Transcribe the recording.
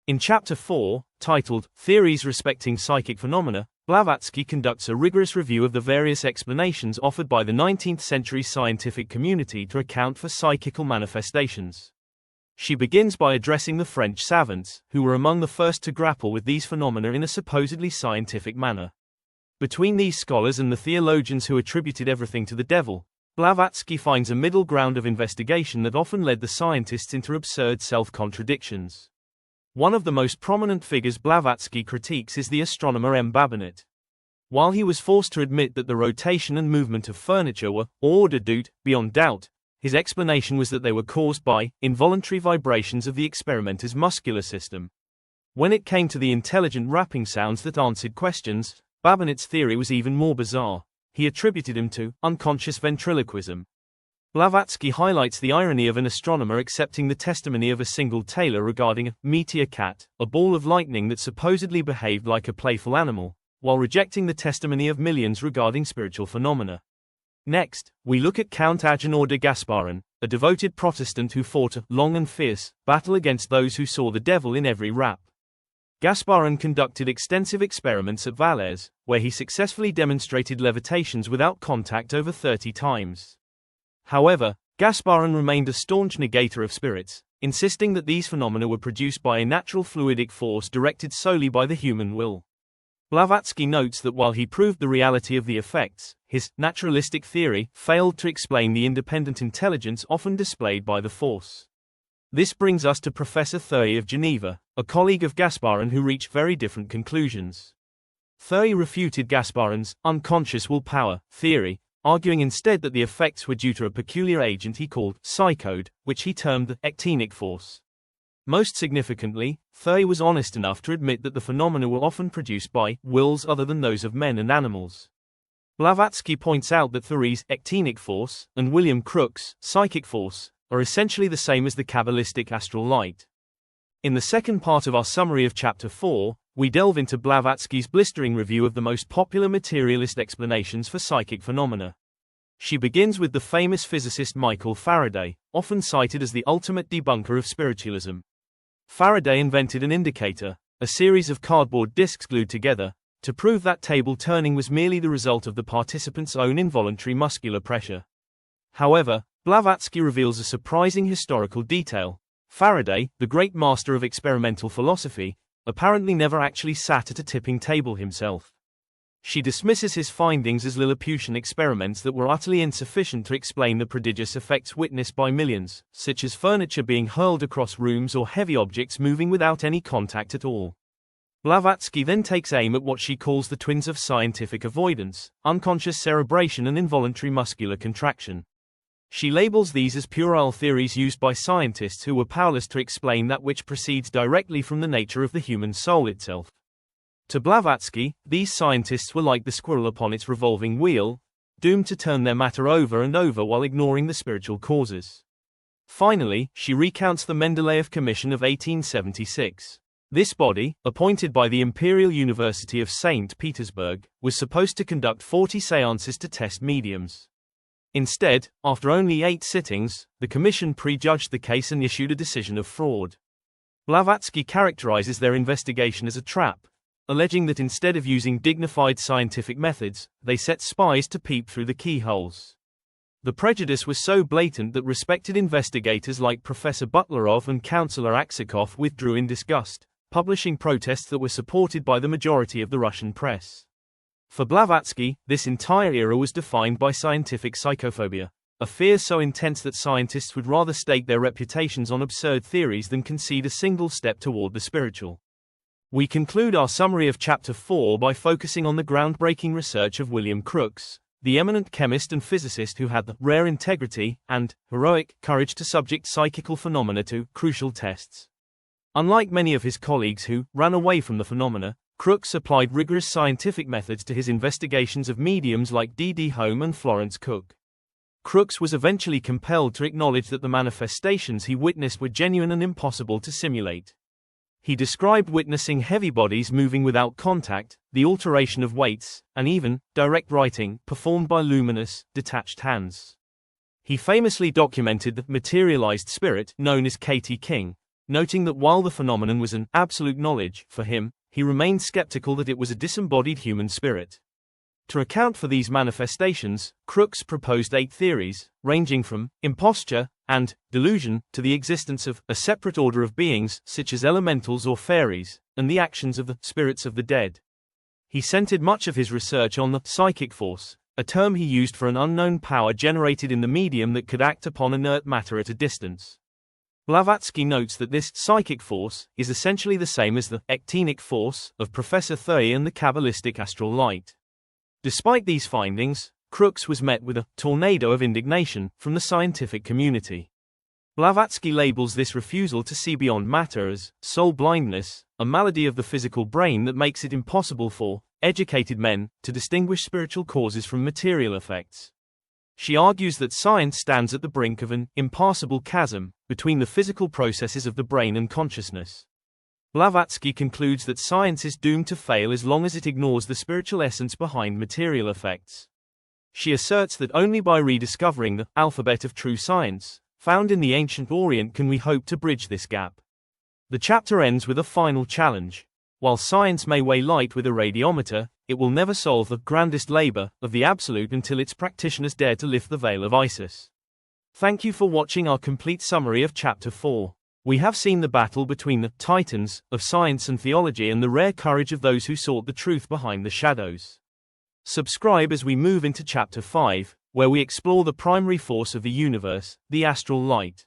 In Chapter 4, titled Theories Respecting Psychic Phenomena, Blavatsky conducts a rigorous review of the various explanations offered by the 19th-century scientific community to account for psychical manifestations. She begins by addressing the French savants, who were among the first to grapple with these phenomena in a supposedly scientific manner. Between these scholars and the theologians who attributed everything to the devil, Blavatsky finds a middle ground of investigation that often led the scientists into absurd self-contradictions. One of the most prominent figures Blavatsky critiques is the astronomer Babinet. While he was forced to admit that the rotation and movement of furniture were ordre due beyond doubt, his explanation was that they were caused by involuntary vibrations of the experimenter's muscular system. When it came to the intelligent rapping sounds that answered questions, Babinet's theory was even more bizarre. He attributed him to unconscious ventriloquism. Blavatsky highlights the irony of an astronomer accepting the testimony of a single tailor regarding a *meteor-catÂ, a ball of lightning that supposedly behaved like a playful animal, while rejecting the testimony of millions regarding spiritual phenomena. Next, we look at Count Agenor de Gasparin, a devoted Protestant who fought a long and fierce battle against those who saw the devil in every rap. Gasparin conducted extensive experiments at Valais, where he successfully demonstrated levitations without contact over 30 times. However, Gasparin remained a staunch negator of spirits, insisting that these phenomena were produced by a natural fluidic force directed solely by the human will. Blavatsky notes that while he proved the reality of the effects, his naturalistic theory failed to explain the independent intelligence often displayed by the force. This brings us to Professor Thuy of Geneva, a colleague of Gasparin who reached very different conclusions. Thuy refuted Gasparin's unconscious willpower theory, arguing instead that the effects were due to a peculiar agent he called psychode, which he termed the ectenic force. Most significantly, Thuy was honest enough to admit that the phenomena were often produced by wills other than those of men and animals. Blavatsky points out that Thuy's ectenic force and William Crookes' psychic force are essentially the same as the Kabbalistic astral light. In the second part of our summary of Chapter 4, we delve into Blavatsky's blistering review of the most popular materialist explanations for psychic phenomena. She begins with the famous physicist Michael Faraday, often cited as the ultimate debunker of spiritualism. Faraday invented an indicator, a series of cardboard discs glued together, to prove that table turning was merely the result of the participant's own involuntary muscular pressure. However, Blavatsky reveals a surprising historical detail. Faraday, the great master of experimental philosophy, apparently never actually sat at a tipping table himself. She dismisses his findings as Lilliputian experiments that were utterly insufficient to explain the prodigious effects witnessed by millions, such as furniture being hurled across rooms or heavy objects moving without any contact at all. Blavatsky then takes aim at what she calls the twins of scientific avoidance, unconscious cerebration and involuntary muscular contraction. She labels these as puerile theories used by scientists who were powerless to explain that which proceeds directly from the nature of the human soul itself. To Blavatsky, these scientists were like the squirrel upon its revolving wheel, doomed to turn their matter over and over while ignoring the spiritual causes. Finally, she recounts the Mendeleyeff Commission of 1876. This body, appointed by the Imperial University of St. Petersburg, was supposed to conduct 40 séances to test mediums. Instead, after only 8 sittings, the commission prejudged the case and issued a decision of fraud. Blavatsky characterizes their investigation as a trap, alleging that instead of using dignified scientific methods, they set spies to peep through the keyholes. The prejudice was so blatant that respected investigators like Professor Butlerov and Councillor Aksakov withdrew in disgust, publishing protests that were supported by the majority of the Russian press. For Blavatsky, this entire era was defined by scientific psychophobia, a fear so intense that scientists would rather stake their reputations on absurd theories than concede a single step toward the spiritual. We conclude our summary of Chapter 4 by focusing on the groundbreaking research of William Crookes, the eminent chemist and physicist who had the rare integrity and heroic courage to subject psychical phenomena to crucial tests. Unlike many of his colleagues who ran away from the phenomena, Crookes applied rigorous scientific methods to his investigations of mediums like D.D. Home and Florence Cook. Crookes was eventually compelled to acknowledge that the manifestations he witnessed were genuine and impossible to simulate. He described witnessing heavy bodies moving without contact, the alteration of weights, and even direct writing performed by luminous, detached hands. He famously documented the materialized spirit known as Katie King, noting that while the phenomenon was an absolute knowledge for him, he remained skeptical that it was a disembodied human spirit. To account for these manifestations, Crookes proposed 8 theories, ranging from imposture and delusion to the existence of a separate order of beings, such as elementals or fairies, and the actions of the spirits of the dead. He centered much of his research on the psychic force, a term he used for an unknown power generated in the medium that could act upon inert matter at a distance. Blavatsky notes that this psychic force is essentially the same as the ectenic force of Professor Thuy and the Kabbalistic astral light. Despite these findings, Crookes was met with a tornado of indignation from the scientific community. Blavatsky labels this refusal to see beyond matter as soul blindness, a malady of the physical brain that makes it impossible for educated men to distinguish spiritual causes from material effects. She argues that science stands at the brink of an impassable chasm between the physical processes of the brain and consciousness. Blavatsky concludes that science is doomed to fail as long as it ignores the spiritual essence behind material effects. She asserts that only by rediscovering the alphabet of true science, found in the ancient Orient, can we hope to bridge this gap. The chapter ends with a final challenge. While science may weigh light with a radiometer, it will never solve the grandest labor of the absolute until its practitioners dare to lift the veil of Isis. Thank you for watching our complete summary of Chapter 4. We have seen the battle between the titans of science and theology and the rare courage of those who sought the truth behind the shadows. Subscribe as we move into Chapter 5, where we explore the primary force of the universe, the astral light.